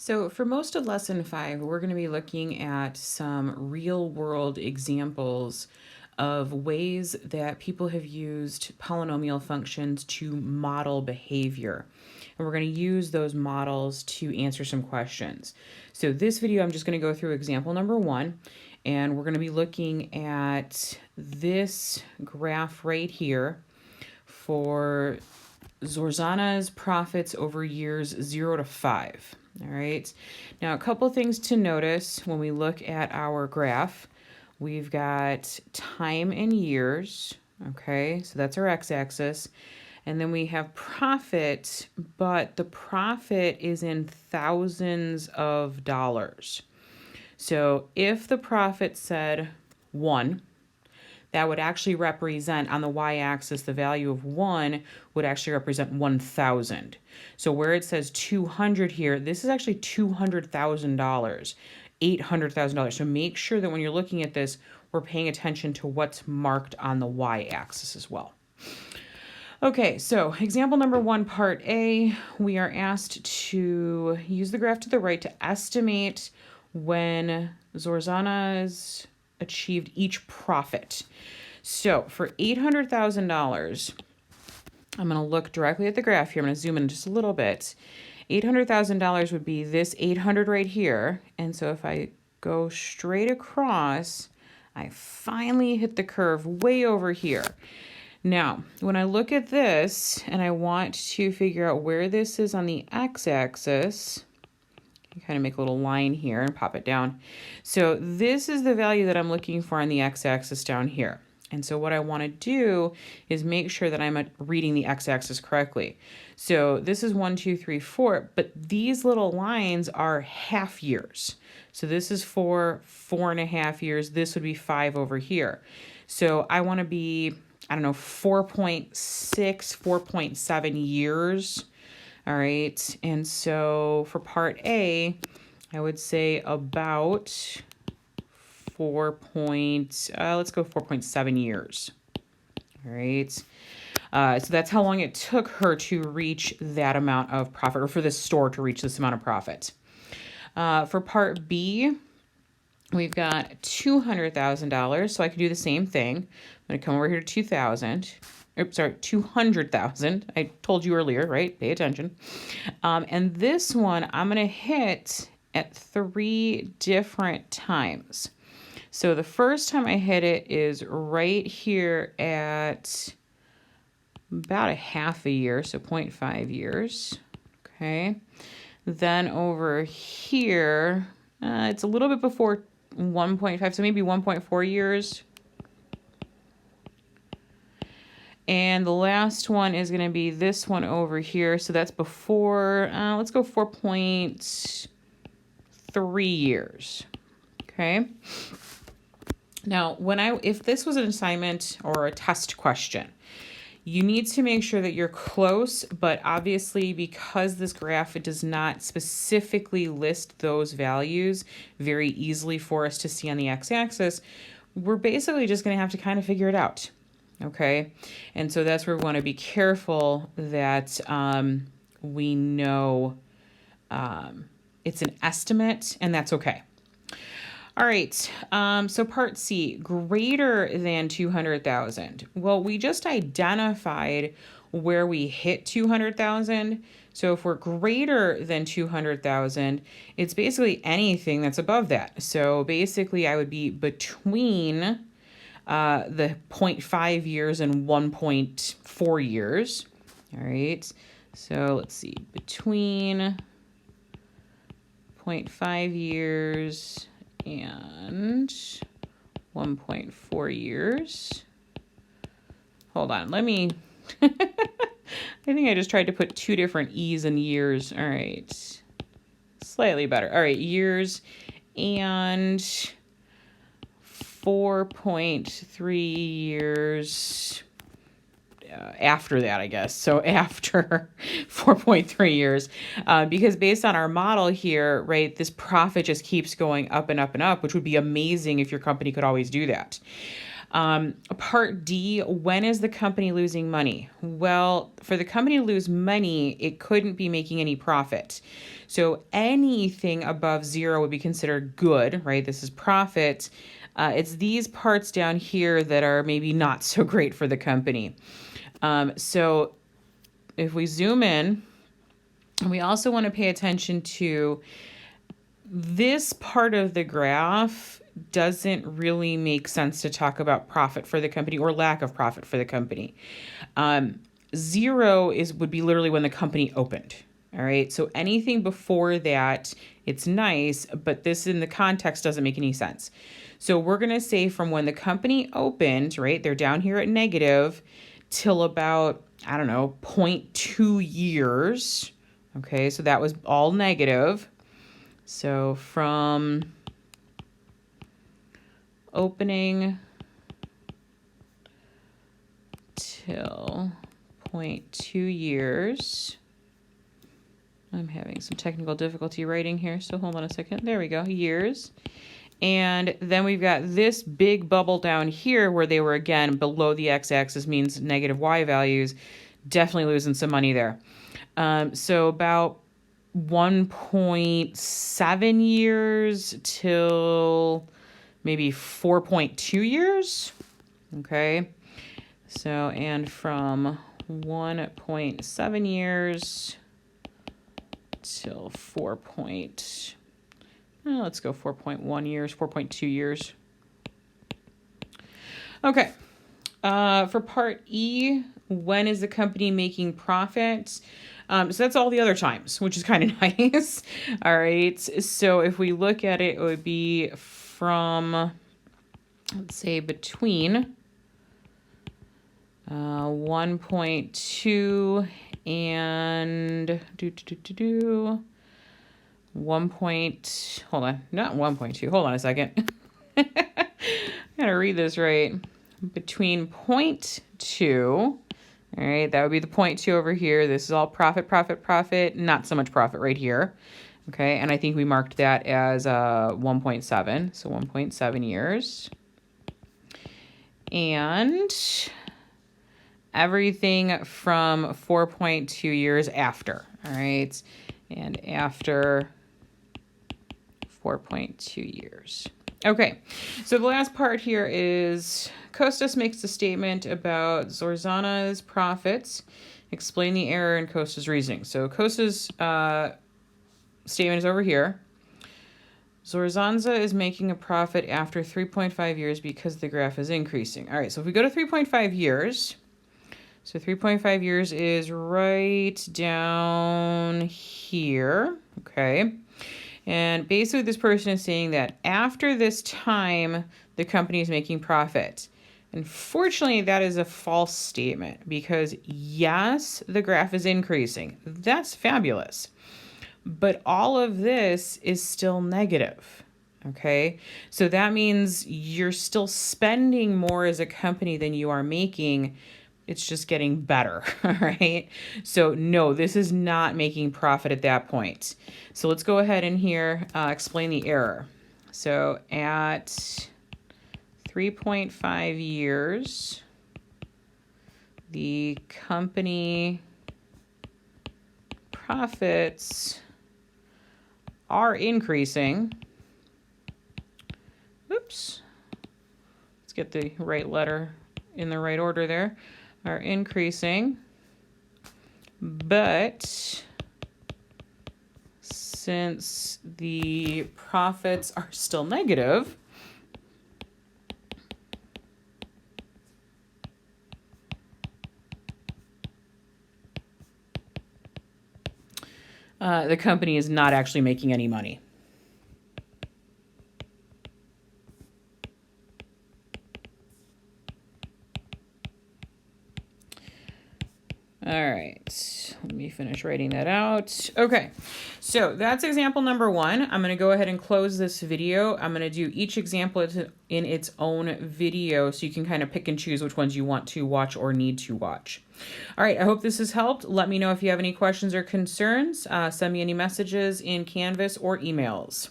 So for most of lesson 5, we're going to be looking at some real world examples of ways that people have used polynomial functions to model behavior. And we're going to use those models to answer some questions. So this video, I'm just going to go through example number 1, and we're going to be looking at this graph right here for Zorzana's profits over years 0 to 5. All right. Now, a couple things to notice when we look at our graph. We've got time in years. Okay, so that's our x-axis. And then we have profit, but the profit is in thousands of dollars. So if the profit said 1, that would actually represent, on the y-axis, the value of 1 would actually represent 1,000. So where it says 200 here, this is actually $200,000, $800,000. So make sure that when you're looking at this, we're paying attention to what's marked on the y-axis as well. Okay, so example number 1, part A, we are asked to use the graph to the right to estimate when Zorzana's achieved each profit. So for $800,000, I'm going to look directly at the graph here. I'm going to zoom in just a little bit. $800,000 would be this 800 right here. And so if I go straight across, I finally hit the curve way over here. Now, when I look at this and I want to figure out where this is on the x-axis, kind of make a little line here and pop it down. So this is the value that I'm looking for on the x-axis down here. And so what I want to do is make sure that I'm reading the x-axis correctly. So this is 1, 2, 3, 4, but these little lines are half years. So this is 4, 4.5 years. This would be 5 over here. So I want to be, 4.6, 4.7 years. All right, and so for part A, I would say about let's go 4.7 years. All right, so that's how long it took her to reach that amount of profit, or for this store to reach this amount of profit. For part B, we've got $200,000, so I could do the same thing. I'm going to come over here to 200,000. I told you earlier, right? Pay attention. And this one, I'm going to hit at 3 different times. So the first time I hit it is right here at about a half a year, so 0.5 years. Okay. Then over here, it's a little bit before 1.5, so maybe 1.4 years. And the last one is going to be this one over here. So that's before, let's go 4.3 years. Okay. Now, if this was an assignment or a test question, you need to make sure that you're close, but obviously because this graph, it does not specifically list those values very easily for us to see on the x-axis, we're basically just going to have to kind of figure it out. Okay, and so that's where we want to be careful that we know it's an estimate, and that's okay. All right, so part C, greater than 200,000. Well, we just identified where we hit 200,000. So if we're greater than 200,000, it's basically anything that's above that. So basically I would be between the 0.5 years and 1.4 years. All right, so let's see, between 0.5 years and 1.4 years. Hold on, let me, I think I just tried to put 2 different E's in years. All right, slightly better. All right, years and 4.3 years after that, I guess. So after 4.3 years, because based on our model here, right, this profit just keeps going up and up and up, which would be amazing if your company could always do that. Part D, when is the company losing money? Well, for the company to lose money, it couldn't be making any profit. So anything above 0 would be considered good, right? This is profit. It's these parts down here that are maybe not so great for the company. So if we zoom in, we also want to pay attention to this part of the graph doesn't really make sense to talk about profit for the company or lack of profit for the company. 0 would be literally when the company opened. All right. So anything before that, it's nice, but this in the context doesn't make any sense. So we're going to say from when the company opened, right? They're down here at negative till about, 0.2 years. Okay. So that was all negative. So from opening till 0.2 years. I'm having some technical difficulty writing here, so hold on a second. There we go, years. And then we've got this big bubble down here where they were, again, below the x-axis, means negative y values. Definitely losing some money there. So about 1.7 years till maybe 4.2 years. Okay. So, and from 1.7 years till let's go 4.1 years, 4.2 years. Okay. For part E, when is the company making profit? So that's all the other times, which is kind of nice. All right. So if we look at it, it would be from, let's say, between 1.2 and 1. Hold on, not 1.2. Hold on a second. I gotta read this right. Between 0.2. All right, that would be the 0.2 over here. This is all profit, profit, profit. Not so much profit right here. Okay, and I think we marked that as 1.7. So 1.7 years. And everything from 4.2 years after. All right, and after 4.2 years. Okay, so the last part here is Kostas makes a statement about Zorzana's profits. Explain the error in Kostas' reasoning. So Kostas' statement is over here. Zorzanza is making a profit after 3.5 years because the graph is increasing. All right, so if we go to 3.5 years, so 3.5 years is right down here, okay? And basically this person is saying that after this time, the company is making profit. Unfortunately, that is a false statement because yes, the graph is increasing. That's fabulous. But all of this is still negative, okay? So that means you're still spending more as a company than you are making. It's just getting better, all right? So no, this is not making profit at that point. So let's go ahead and here explain the error. So at 3.5 years, the company profits are increasing. Oops. Let's get the right letter in the right order there. Are increasing, but since the profits are still negative, the company is not actually making any money. All right, let me finish writing that out. Okay, so that's example number 1. I'm going to go ahead and close this video. I'm going to do each example in its own video so you can kind of pick and choose which ones you want to watch or need to watch. All right, I hope this has helped. Let me know if you have any questions or concerns. Send me any messages in Canvas or emails.